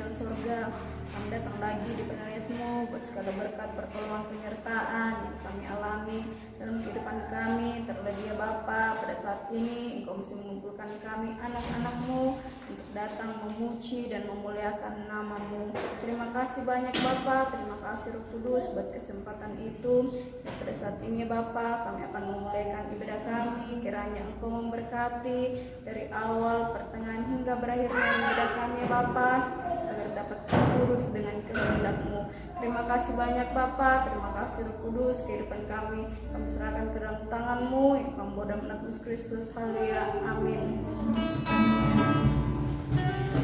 kerajaan surga. Kami datang lagi di penelihatmu buat segala berkat pertolongan penyertaan yang kami alami dalam kehidupan kami. Terlebih ya Bapa, pada saat ini Engkau mesti mengumpulkan kami anak-anak-Mu untuk datang memuji dan memuliakan nama-Mu. Terima kasih banyak Bapa, terima kasih Roh Kudus buat kesempatan itu. Dan pada saat ini Bapa, kami akan memulaikan ibadah kami. Kiranya Engkau memberkati dari awal, pertengahan hingga berakhirnya ibadah kami Bapa, agar dapat turut dengan kehendak-Mu. Terima kasih banyak Bapa, terima kasih Roh Kudus, kehidupan kami serahkan ke dalam tangan-Mu yang kami bawa dalam nama Yesus Kristus. Haleluya, amin.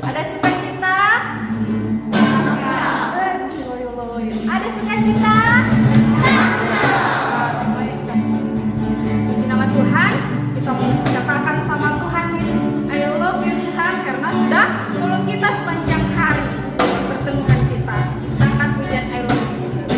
Ada sukacita? Ada sukacita? Puji nama Tuhan, kita katakan sama Tuhan Yesus, I love you Tuhan, karena sudah menolong kita sepanjang hari, pertemuan kita. Kita akan pujian I love you Jesus.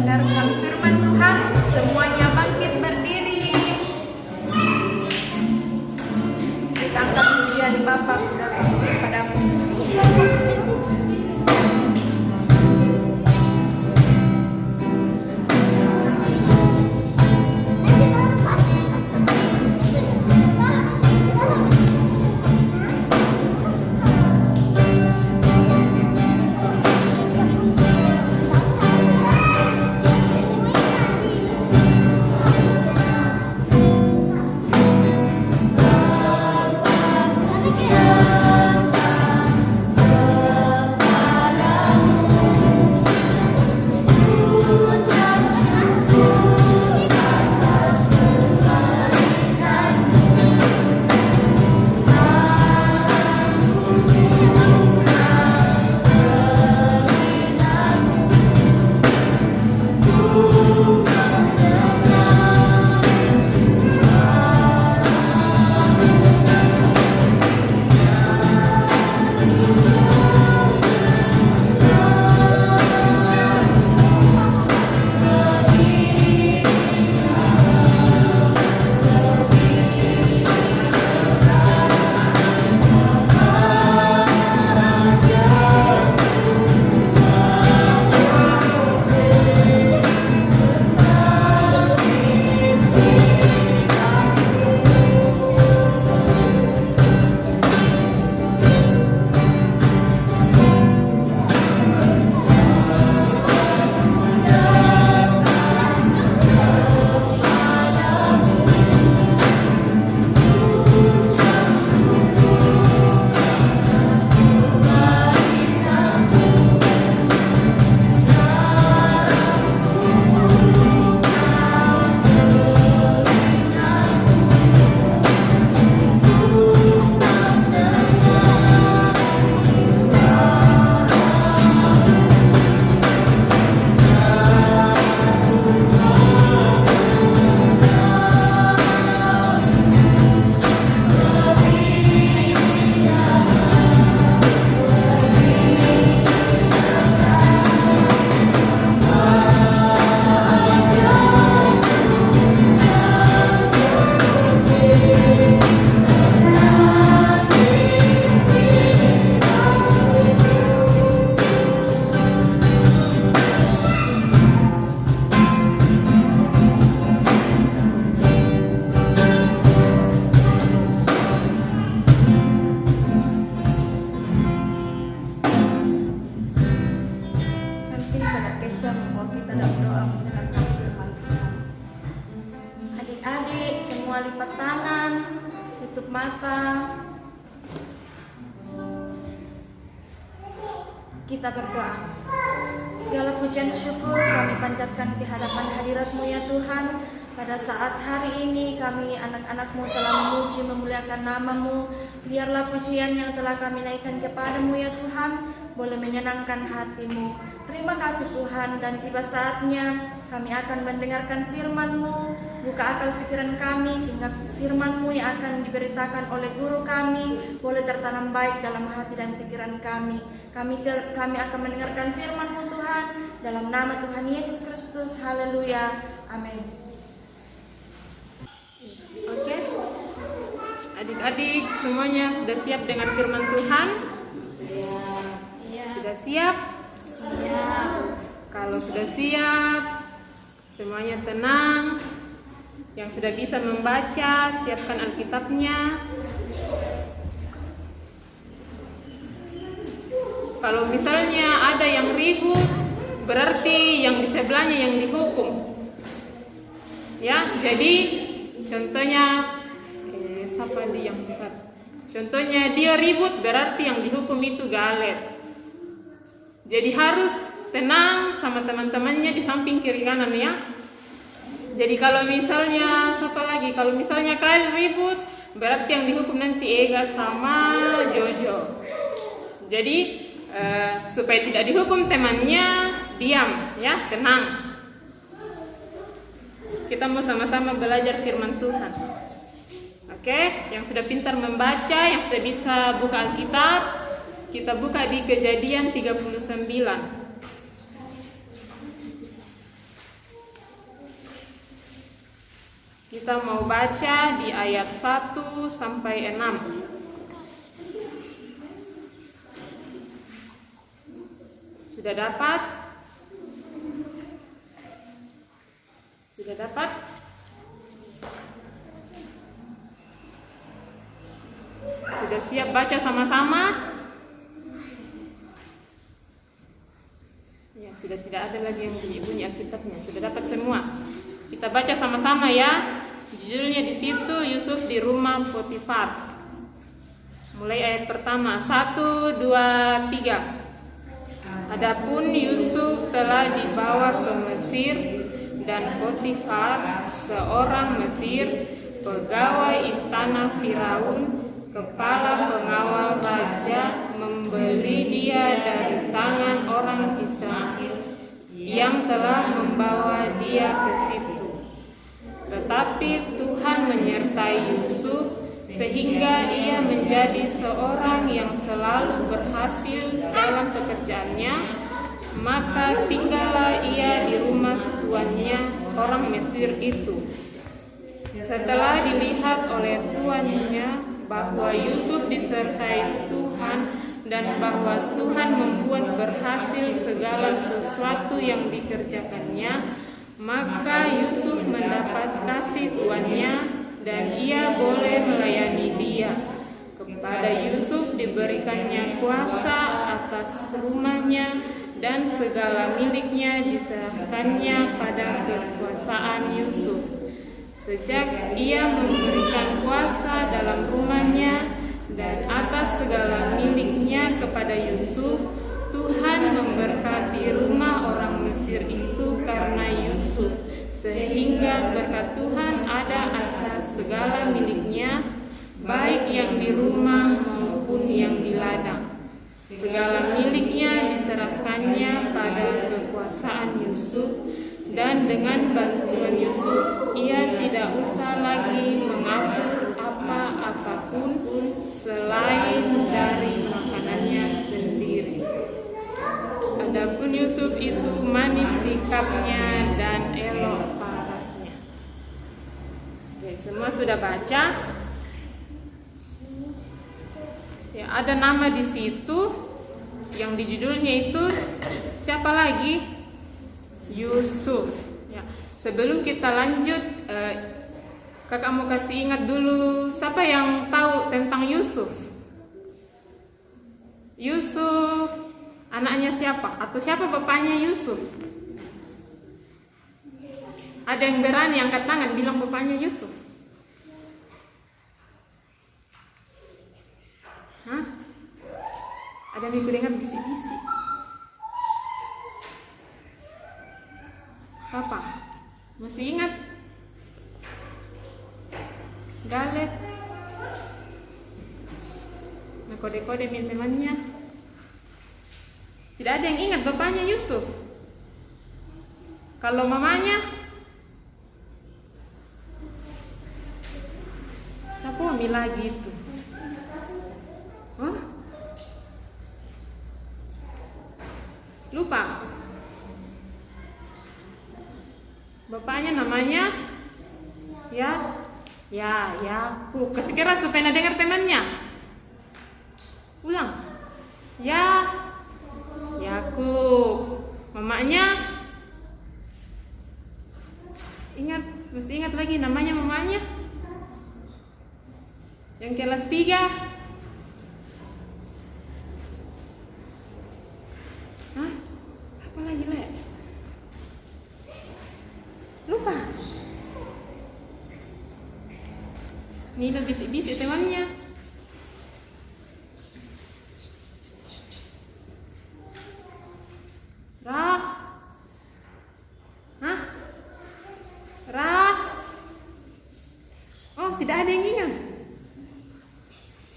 mendengarkan firman Tuhan, semuanya bangkit berdiri. Kita angkat pujian Bapa kepadamu. Lipat tangan, tutup mata. Kita berdoa. Segala pujian syukur kami panjatkan di hadapan hadirat-Mu ya Tuhan. Pada saat hari ini kami anak-anak-Mu telah memuji memuliakan nama-Mu. Biarlah pujian yang telah kami naikkan kepada-Mu ya Tuhan boleh menyenangkan hati-Mu. Terima kasih Tuhan, dan tiba saatnya kami akan mendengarkan firman-Mu buka akal pikiran kami sehingga firman-Mu yang akan diberitakan oleh guru kami boleh tertanam baik dalam hati dan pikiran kami. Kami akan mendengarkan firman-Mu Tuhan, dalam nama Tuhan Yesus Kristus. Haleluya. Amin. Oke. Adik-adik semuanya sudah siap dengan firman Tuhan? Sudah siap? Kalau sudah siap, semuanya tenang. Yang sudah bisa membaca, siapkan Alkitabnya. Kalau misalnya ada yang ribut, berarti yang di sebelahnya yang dihukum. Ya, jadi contohnya siapa dia yang dekat? Contohnya dia ribut, berarti yang dihukum itu Galet. Jadi harus tenang sama teman-temannya di samping kiri kanan ya. Jadi kalau misalnya siapa lagi? Kalau misalnya kalian ribut, berarti yang dihukum nanti Ega sama Jojo. Jadi supaya tidak dihukum temannya, diam ya, tenang. Kita mau sama-sama belajar firman Tuhan. Oke, yang sudah pintar membaca, yang sudah bisa buka Alkitab, kita buka di Kejadian 39. Kita mau baca di ayat 1 sampai 6. Sudah dapat? Sudah dapat? Sudah siap baca sama-sama? Ya, sudah tidak ada lagi yang bunyi-bunyi Alkitabnya. Sudah dapat semua. Kita baca sama-sama ya. Judulnya di situ Yusuf di rumah Potifar. Mulai ayat pertama. 1, 2, 3. Adapun Yusuf telah dibawa ke Mesir, dan Potifar, seorang Mesir, pegawai istana Firaun, kepala pengawal raja, membeli dia dari tangan orang Israel yang telah membawa dia ke situ. Tetapi Tuhan menyertai Yusuf sehingga ia menjadi seorang yang selalu berhasil dalam pekerjaannya. Maka tinggallah ia di rumah tuannya, orang Mesir itu. Setelah dilihat oleh tuannya bahwa Yusuf disertai Tuhan dan bahwa Tuhan membuat berhasil segala sesuatu yang dikerjakannya, maka Yusuf mendapat kasih tuannya dan ia boleh melayani dia. Kepada Yusuf diberikannya kuasa atas rumahnya dan segala miliknya diserahkannya pada kekuasaan Yusuf. Sejak ia memberikan kuasa dalam rumahnya dan atas segala miliknya kepada Yusuf, Tuhan memberkati rumah orang Mesir itu karena Yusuf, sehingga berkat Tuhan ada atas segala miliknya, baik yang di rumah maupun yang di ladang. Segala miliknya diserahkannya pada kekuasaan Yusuf, dan dengan bantuan Yusuf ia tidak usah lagi mengatur apapun selain dari makanannya sendiri. Adapun Yusuf itu manis sikapnya dan elok parasnya. Oke, semua sudah baca? Ya, ada nama di situ yang di judulnya itu siapa lagi? Yusuf. Ya, sebelum kita lanjut, kakak mau kasih ingat dulu, siapa yang tahu tentang Yusuf? Yusuf anaknya siapa? Atau siapa bapaknya Yusuf? Ada yang berani angkat tangan bilang bapaknya Yusuf? Hah? Ada yang dengar bisik-bisik? Siapa? Masih ingat? Galet. Nah, kode-kode temannya. Tidak ada yang ingat bapaknya Yusuf. Kalau mamanya? suami lagi itu? Hah? Lupa? Bapaknya namanya Yakub. Kasih keras supaya dengar temannya. Ulang. Yakub. Mamanya? Mesti ingat lagi namanya mamanya. Yang kelas 3. Hah? Siapa lagi, Le? Lupa. Nilo bisik-bisik temannya. Oh, tidak ada yang ingat.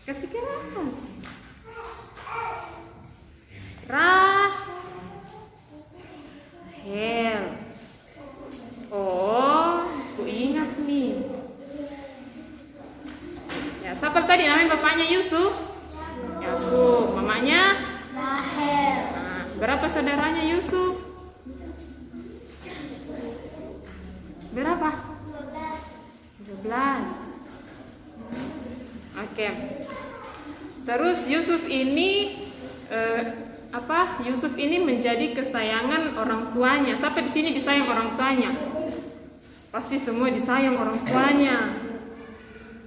Kasih keras. Rahel. Oh, ku ingat nih. Ya, siapa tadi namanya bapaknya Yusuf? Yakub. Mamanya? Rahel. Nah, berapa saudaranya Yusuf? Berapa? 12. Oke. Terus Yusuf ini Yusuf ini menjadi kesayangan orang tuanya. Siapa di sini disayang orang tuanya? Pasti semua disayang orang tuanya.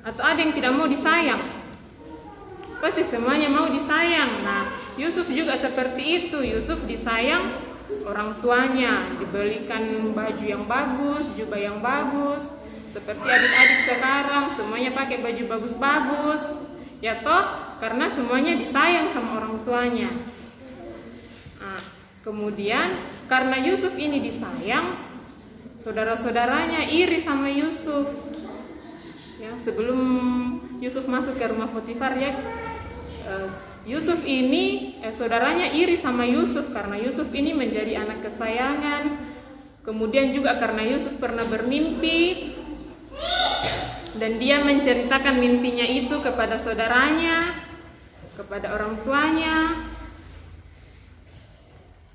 Atau ada yang tidak mau disayang? Pasti semuanya mau disayang. Nah, Yusuf juga seperti itu. Yusuf disayang orang tuanya, dibelikan baju yang bagus, jubah yang bagus. Seperti adik-adik sekarang, semuanya pakai baju bagus-bagus. Ya toh, karena semuanya disayang sama orang tuanya. Nah, kemudian karena Yusuf ini disayang, saudara-saudaranya iri sama Yusuf. Ya, sebelum Yusuf masuk ke rumah Potifar ya, Yusuf ini saudaranya iri sama Yusuf karena Yusuf ini menjadi anak kesayangan. Kemudian juga karena Yusuf pernah bermimpi dan dia menceritakan mimpinya itu kepada saudaranya, kepada orang tuanya.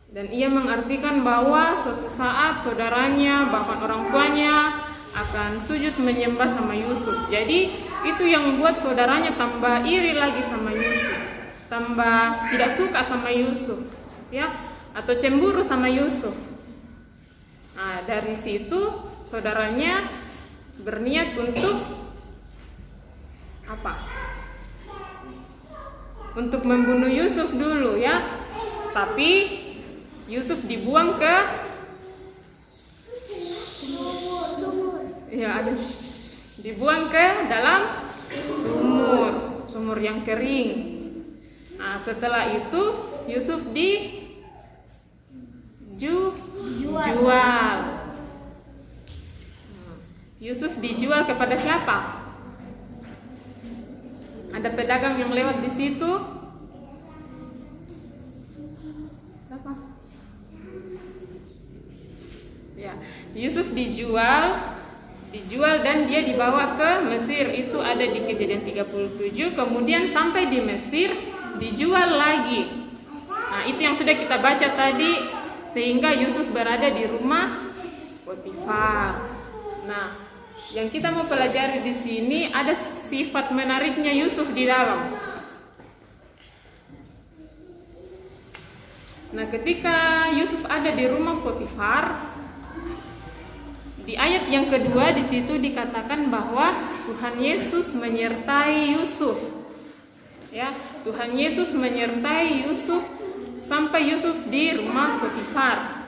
Dan ia mengartikan bahwa suatu saat saudaranya bahkan orang tuanya akan sujud menyembah sama Yusuf. Jadi itu yang membuat saudaranya tambah iri lagi sama Yusuf, tambah tidak suka sama Yusuf, ya, atau cemburu sama Yusuf. Nah, dari situ saudaranya berniat untuk apa? Untuk membunuh Yusuf dulu, ya. Tapi Yusuf dibuang ke dibuang ke dalam sumur yang kering. Nah, setelah itu Yusuf dijual. Yusuf dijual kepada siapa? Ada pedagang yang lewat di situ. Apa? Ya, Yusuf dijual dan dia dibawa ke Mesir. Itu ada di Kejadian 37. Kemudian sampai di Mesir dijual lagi. Nah, itu yang sudah kita baca tadi, sehingga Yusuf berada di rumah Potifar. Nah, yang kita mau pelajari di sini ada sifat menariknya Yusuf di dalam. Nah, ketika Yusuf ada di rumah Potifar, di ayat yang kedua di situ dikatakan bahwa Tuhan Yesus menyertai Yusuf. Ya, Tuhan Yesus menyertai Yusuf sampai Yusuf di rumah Potifar.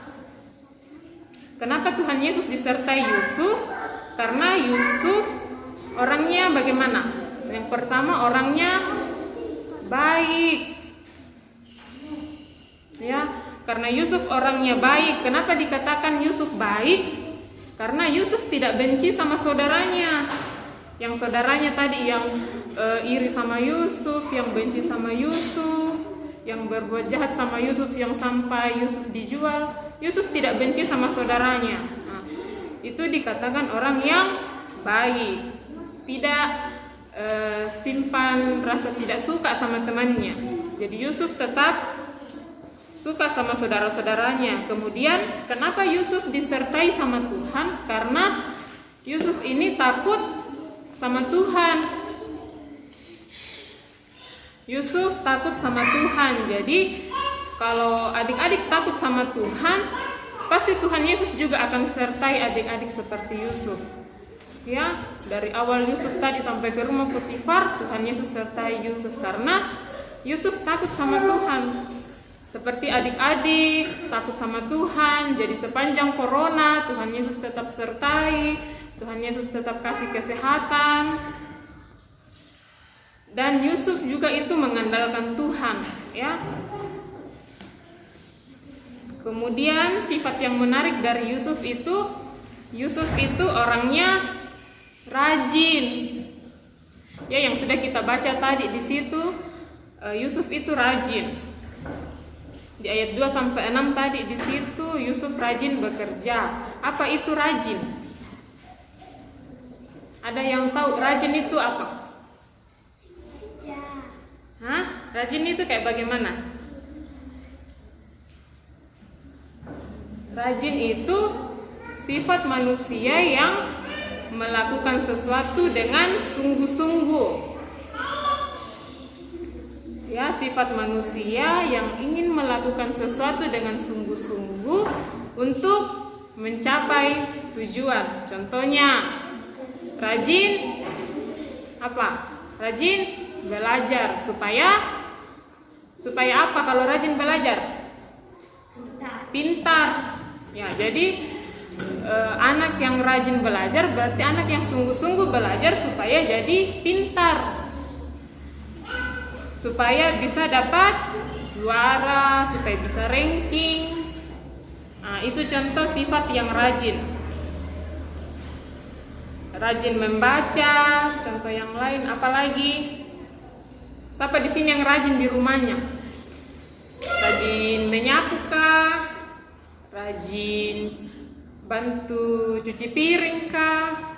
Kenapa Tuhan Yesus disertai Yusuf? Karena Yusuf orangnya bagaimana? Yang pertama, orangnya baik. Ya, karena Yusuf orangnya baik. Kenapa dikatakan Yusuf baik? Karena Yusuf tidak benci sama saudaranya. Yang saudaranya tadi yang iri sama Yusuf, yang benci sama Yusuf, yang berbuat jahat sama Yusuf, yang sampai Yusuf dijual. Yusuf tidak benci sama saudaranya. Nah, itu dikatakan orang yang baik. Tidak simpan rasa tidak suka sama temannya. Jadi Yusuf tetap suka sama saudara-saudaranya. Kemudian kenapa Yusuf disertai sama Tuhan? Karena Yusuf ini takut sama Tuhan. Yusuf takut sama Tuhan. Jadi kalau adik-adik takut sama Tuhan, pasti Tuhan Yesus juga akan sertai adik-adik seperti Yusuf. Ya, dari awal Yusuf tadi sampai ke rumah Potifar, Tuhan Yesus sertai Yusuf karena Yusuf takut sama Tuhan. Seperti adik-adik takut sama Tuhan, jadi sepanjang corona Tuhan Yesus tetap sertai, Tuhan Yesus tetap kasih kesehatan. Dan Yusuf juga itu mengandalkan Tuhan, ya. Kemudian sifat yang menarik dari Yusuf itu orangnya rajin. Ya, yang sudah kita baca tadi di situ, Yusuf itu rajin. Di ayat 2 sampai 6 tadi di situ Yusuf rajin bekerja. Apa itu rajin? Ada yang tahu rajin itu apa? Hah? Rajin itu kayak bagaimana? Rajin itu sifat manusia yang melakukan sesuatu dengan sungguh-sungguh. Ya, sifat manusia yang ingin melakukan sesuatu dengan sungguh-sungguh untuk mencapai tujuan. Contohnya, rajin apa? Rajin belajar supaya apa kalau rajin belajar? Pintar. Ya, jadi anak yang rajin belajar berarti anak yang sungguh-sungguh belajar supaya jadi pintar. Supaya bisa dapat juara, supaya bisa ranking. Nah, itu contoh sifat yang rajin. Rajin membaca, contoh yang lain apalagi? Siapa di sini yang rajin di rumahnya? Rajin menyapu kah? Rajin bantu cuci piring kah?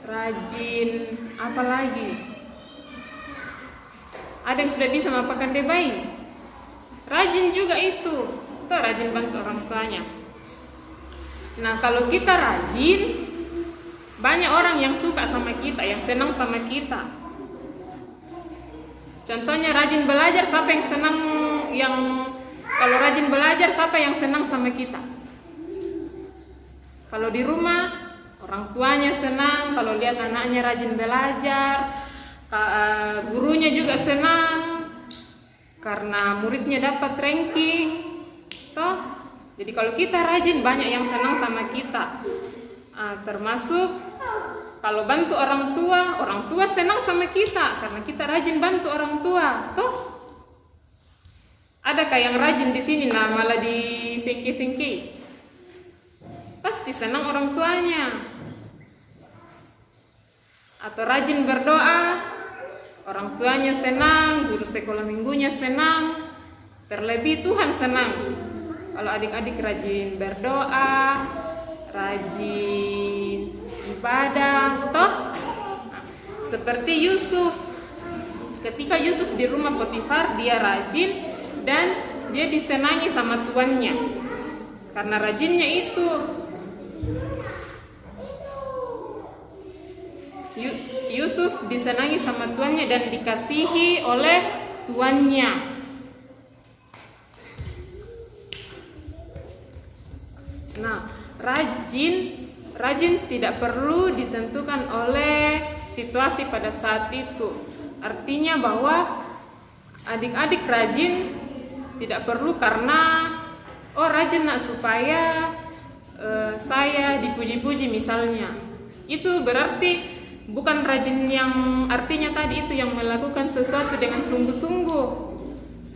Rajin apa lagi? Ada yang sudah bisa mapakan bayi? Rajin juga itu. Tuh, rajin bantu orang tuanya. Nah, kalau kita rajin, banyak orang yang suka sama kita, yang senang sama kita. Contohnya rajin belajar, siapa yang senang? Kalau rajin belajar, siapa yang senang sama kita? Kalau di rumah, orang tuanya senang kalau lihat anaknya rajin belajar. Gurunya juga senang karena muridnya dapat ranking. Toh, jadi kalau kita rajin, banyak yang senang sama kita. Termasuk kalau bantu orang tua senang sama kita karena kita rajin bantu orang tua. Toh, adakah yang rajin di sini malah disingki-singki? Pasti senang orang tuanya. Atau rajin berdoa, orang tuanya senang, guru sekolah minggunya senang, terlebih Tuhan senang. Kalau adik-adik rajin berdoa, rajin ibadah, toh? Seperti Yusuf. Ketika Yusuf di rumah Potifar, dia rajin dan dia disenangi sama tuannya. Karena rajinnya itu. Yusuf disenangi sama tuannya dan dikasihi oleh tuannya. Nah, rajin tidak perlu ditentukan oleh situasi pada saat itu. Artinya bahwa adik-adik rajin tidak perlu karena rajin nak supaya saya dipuji-puji misalnya. Itu berarti bukan rajin yang artinya tadi itu yang melakukan sesuatu dengan sungguh-sungguh,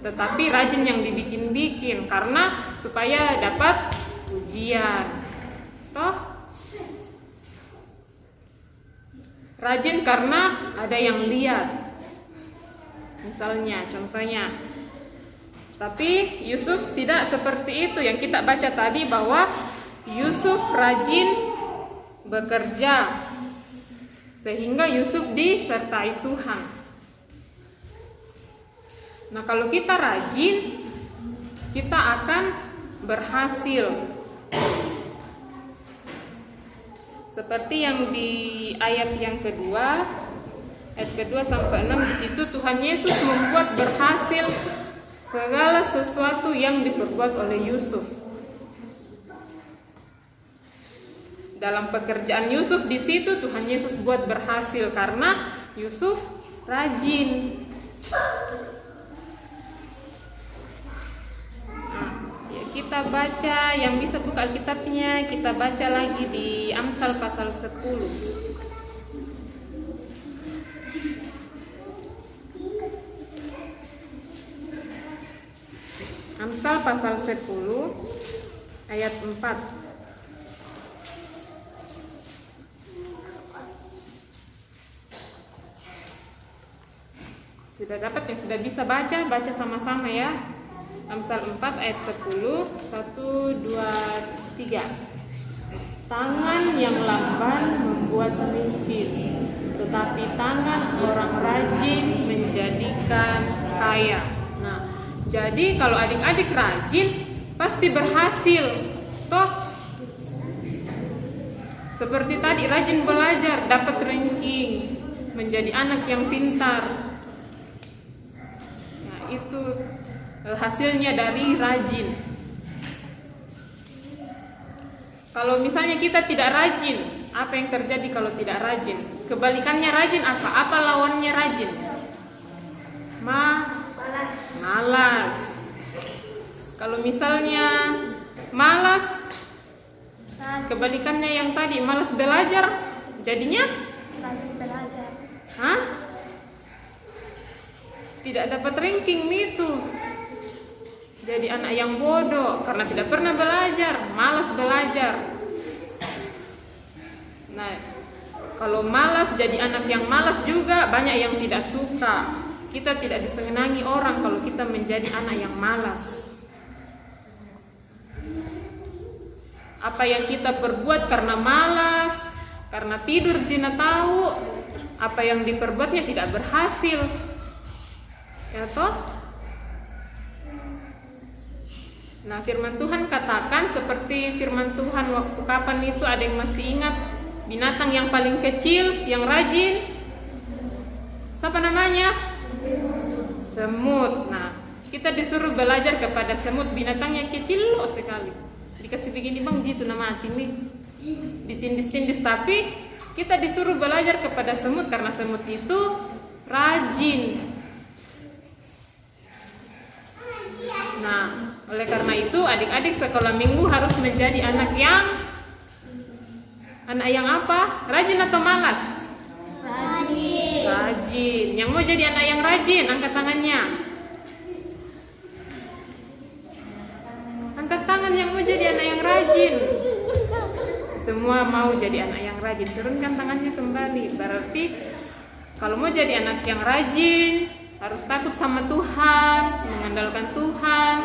tetapi rajin yang dibikin-bikin karena supaya dapat pujian. Toh? Rajin karena ada yang lihat. Misalnya, contohnya. Tapi Yusuf tidak seperti itu yang kita baca tadi, bahwa Yusuf rajin bekerja. sehingga Yusuf disertai Tuhan. Nah, kalau kita rajin, kita akan berhasil. Seperti yang di ayat yang kedua, ayat kedua sampai 6, di situ Tuhan Yesus membuat berhasil segala sesuatu yang diperbuat oleh Yusuf. Dalam pekerjaan Yusuf di situ Tuhan Yesus buat berhasil karena Yusuf rajin. Kita baca, yang bisa buka Alkitabnya, kita baca lagi di Amsal pasal 10. Amsal pasal 10 ayat 4. Sudah dapat, yang sudah bisa baca sama-sama ya. Amsal 4 ayat 10, 1, 2, 3. Tangan yang lamban membuat miskin, tetapi tangan orang rajin menjadikan kaya. Nah, jadi kalau adik-adik rajin pasti berhasil. Toh seperti tadi, rajin belajar dapat ranking, menjadi anak yang pintar. Nah, itu hasilnya dari rajin. Kalau misalnya kita tidak rajin, apa yang terjadi kalau tidak rajin? Kebalikannya rajin apa? Apa lawannya rajin? Malas. Kalau misalnya malas, kebalikannya yang tadi, malas belajar, jadinya Rajin belajar. Tidak dapat ranking itu. Jadi anak yang bodoh karena tidak pernah belajar, malas belajar. Nah, kalau malas, jadi anak yang malas juga banyak yang tidak suka. Kita tidak disenangi orang kalau kita menjadi anak yang malas. Apa yang kita perbuat karena malas, karena tidur jina tahu, apa yang diperbuatnya tidak berhasil. Ya toh? Nah, firman Tuhan katakan seperti firman Tuhan waktu kapan itu, ada yang masih ingat binatang yang paling kecil, yang rajin? Siapa namanya? Semut. Nah, kita disuruh belajar kepada semut, binatangnya kecil loh sekali. Dikasih begini, bang, jitu nama hati nih. Ditindis-tindis, tapi kita disuruh belajar kepada semut karena semut itu rajin. Nah, oleh karena itu adik-adik sekolah minggu harus menjadi anak yang apa? Rajin atau malas? Rajin. Yang mau jadi anak yang rajin, angkat tangannya. Angkat tangan yang mau jadi anak yang rajin. Semua mau jadi anak yang rajin. Turunkan tangannya kembali. Berarti kalau mau jadi anak yang rajin, harus takut sama Tuhan, mengandalkan Tuhan.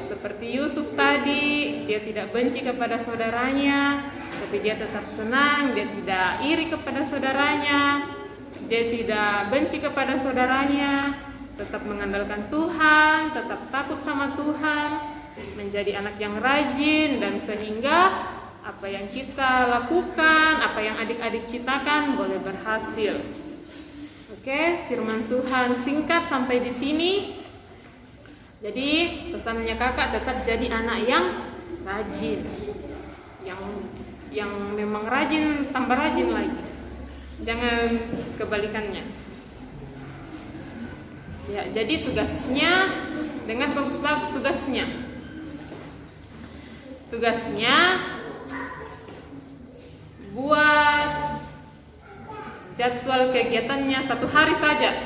Seperti Yusuf tadi, dia tidak benci kepada saudaranya, tapi dia tetap senang, dia tidak iri kepada saudaranya, dia tidak benci kepada saudaranya, tetap mengandalkan Tuhan, tetap takut sama Tuhan, menjadi anak yang rajin, dan sehingga apa yang kita lakukan, apa yang adik-adik ciptakan boleh berhasil. Oke, firman Tuhan singkat sampai di sini. Jadi pesannya kakak tetap jadi anak yang rajin, yang memang rajin tambah rajin lagi. Jangan kebalikannya. Ya, jadi tugasnya dengan bagus-bagus tugasnya. Tugasnya buat jadwal kegiatannya 1 hari saja.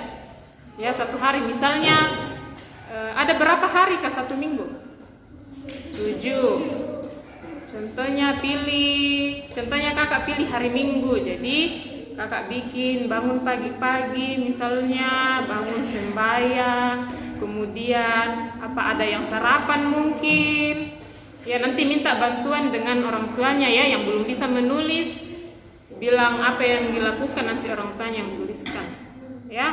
Ya, 1 hari misalnya ada berapa hari kah 1 minggu? 7. Contohnya kakak pilih hari Minggu. Jadi kakak bikin bangun pagi-pagi, misalnya bangun sembahyang, kemudian ada yang sarapan mungkin. Ya, nanti minta bantuan dengan orang tuanya ya yang belum bisa menulis. bilang apa yang dilakukan, nanti orang tanya yang tuliskan. Ya.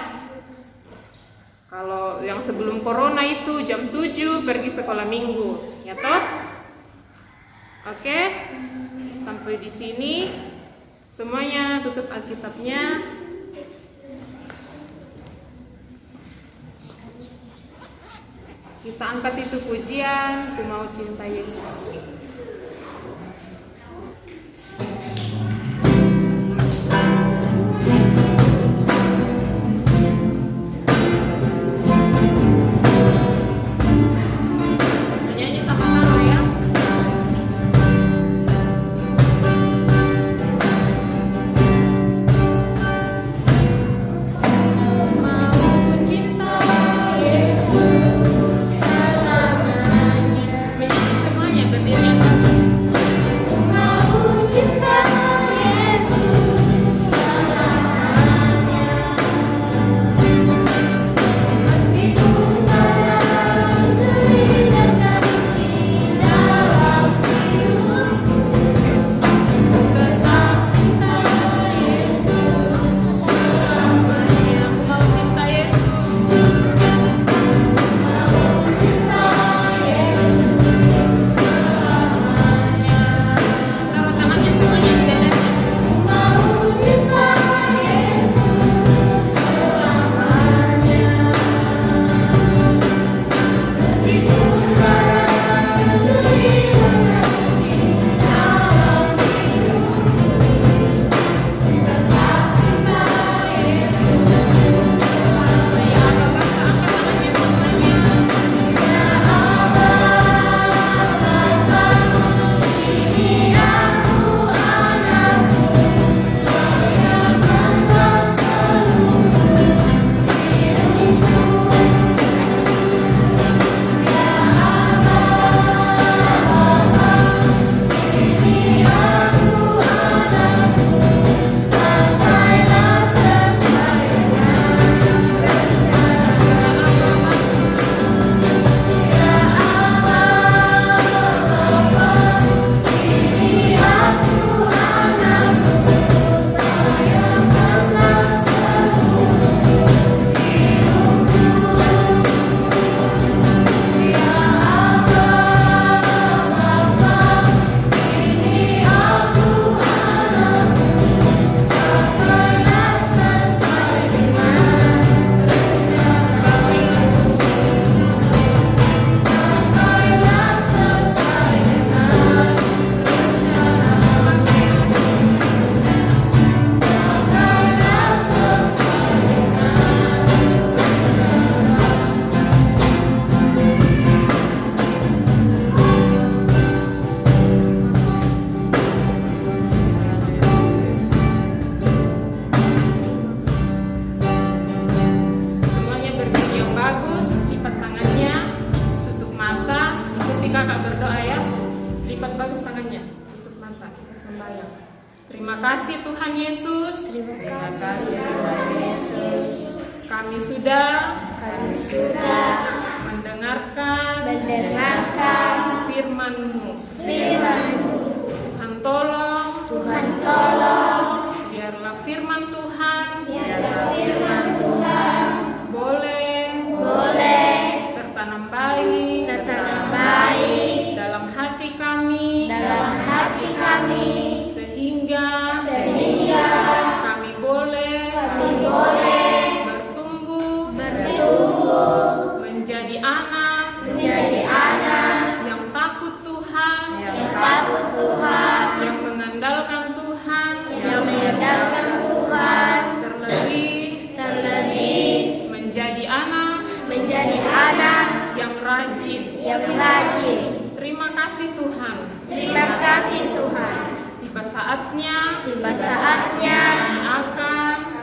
Kalau yang sebelum corona itu jam 7 pergi sekolah minggu, ya toh? Oke? Sampai di sini semuanya tutup Alkitabnya. Kita angkat itu pujian, Ku Mau Cinta Yesus. Terima kasih Tuhan Yesus. Terima kasih Tuhan Yesus. Kami sudah mendengarkan firman-Mu. Tuhan tolong, biarlah firman Tuhan, boleh tertanam baik dalam hati kami, sehingga kami boleh bertumbuh menjadi anak yang takut Tuhan, yang mengandalkan Tuhan, terlebih menjadi anak yang rajin. Terima kasih Tuhan. Tiba saatnya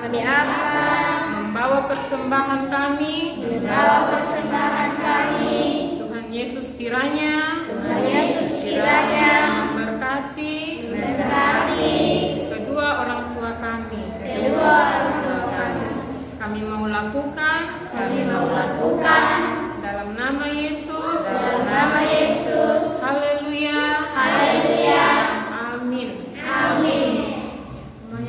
kami akan membawa persembahan kami. Tuhan Yesus kiranya memberkati kedua orang tua kami. Kami mau lakukan dalam nama Yesus. Haleluya. Amin. Semuanya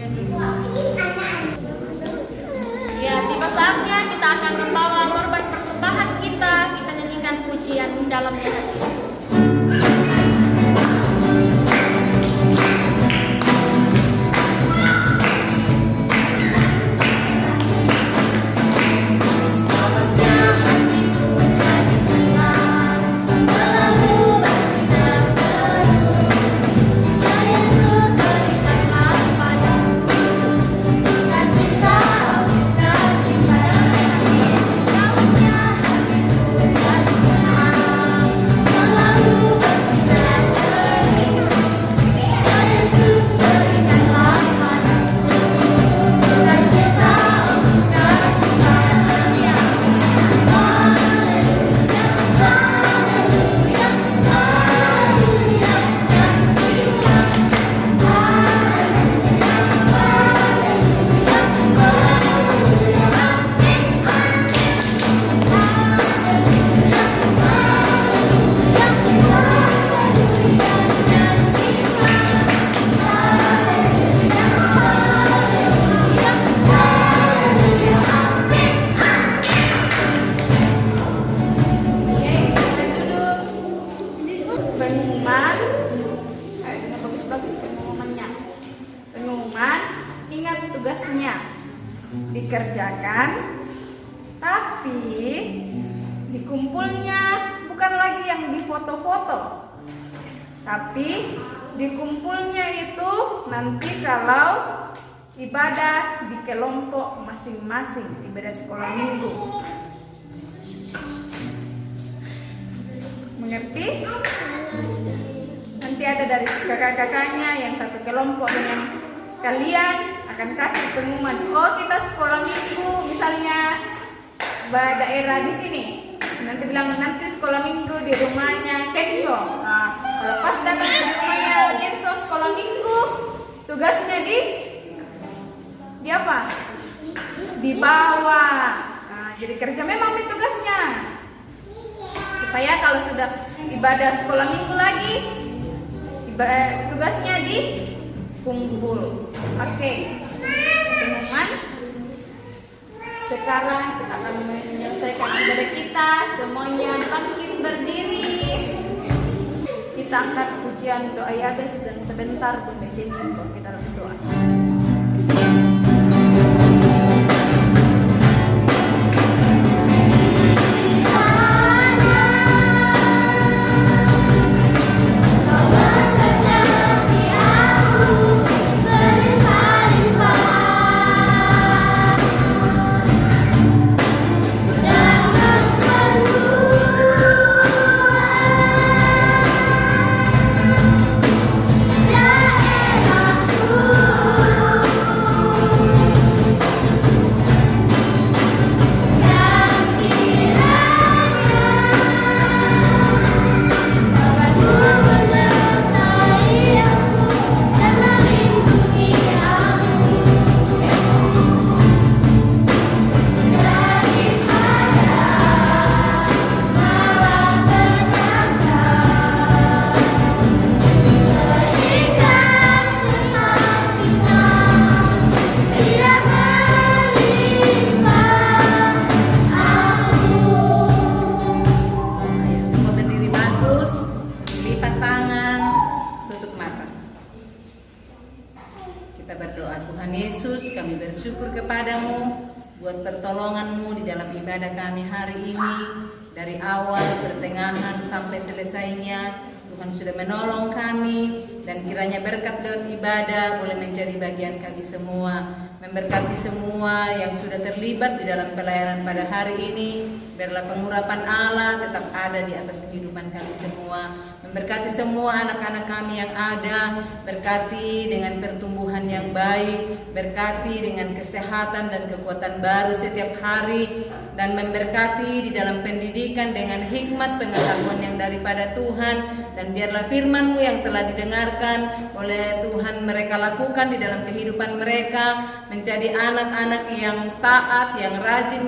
Pengumuman, dengan bagus-bagus pengumumannya. Pengumuman, ingat tugasnya dikerjakan, tapi dikumpulnya bukan lagi yang di foto-foto, tapi dikumpulnya itu nanti kalau ibadah di kelompok masing-masing, ibadah sekolah minggu. Mengerti? Nanti ada dari kakak-kakaknya yang satu kelompok dengan kalian akan kasih pengumuman. Oh, kita sekolah minggu misalnya daerah di sini. Nanti bilang nanti sekolah minggu di rumahnya Kenso. Nah, kalau pas datang di rumahnya Kenso sekolah minggu, tugasnya di apa? Di bawah. Nah, jadi kerja memang itu tugasnya. Supaya kalau sudah ibadah sekolah minggu lagi, tugasnya di kumpul. Oke. Pengumuman. Sekarang kita akan menyelesaikan ibadah kita. Semuanya bangkit berdiri. Kita angkat pujian doa Yabes dan sebentar Bunda Jenny kita berdoa. Kami bersyukur kepadamu buat pertolonganmu di dalam ibadah kami hari ini. Dari awal, pertengahan, sampai selesainya Tuhan sudah menolong kami. Dan kiranya berkat lewat ibadah boleh menjadi bagian kami semua. Memberkati semua yang sudah terlibat di dalam pelayanan pada hari ini. Biarlah pengurapan Allah tetap ada di atas kehidupan kami semua. Memberkati semua anak-anak kami yang ada. Berkati dengan pertumbuhan yang baik. Berkati dengan kesehatan dan kekuatan baru setiap hari. Dan memberkati di dalam pendidikan dengan hikmat pengetahuan yang daripada Tuhan. Dan biarlah firman-Mu yang telah didengarkan oleh Tuhan mereka lakukan di dalam kehidupan mereka. Menjadi anak-anak yang taat, yang rajin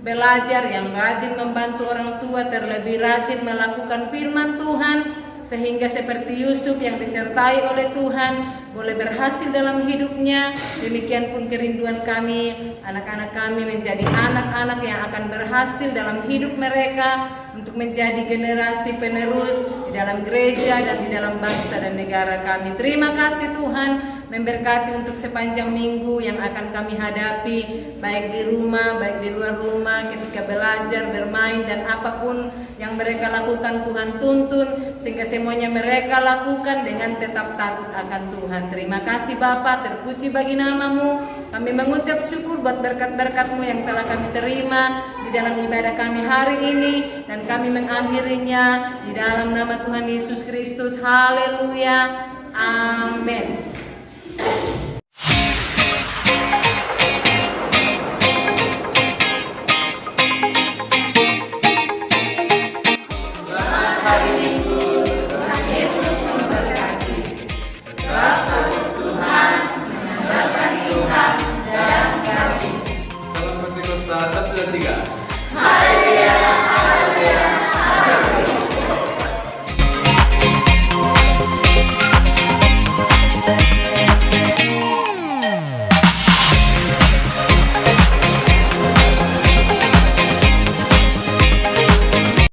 belajar, yang rajin membantu orang tua, terlebih rajin melakukan firman Tuhan, sehingga seperti Yusuf yang disertai oleh Tuhan boleh berhasil dalam hidupnya. Demikian pun kerinduan kami, anak-anak kami menjadi anak-anak yang akan berhasil dalam hidup mereka untuk menjadi generasi penerus di dalam gereja dan di dalam bangsa dan negara kami. Terima kasih Tuhan. Memberkati untuk sepanjang minggu yang akan kami hadapi, baik di rumah, baik di luar rumah, ketika belajar, bermain, dan apapun yang mereka lakukan Tuhan tuntun, sehingga semuanya mereka lakukan dengan tetap takut akan Tuhan. Terima kasih Bapa, terpuji bagi nama-Mu. Kami mengucap syukur buat berkat-berkat-Mu yang telah kami terima di dalam ibadah kami hari ini, dan kami mengakhirinya di dalam nama Tuhan Yesus Kristus. Haleluya. Amin. Salam Pentekosta 1 dan 3.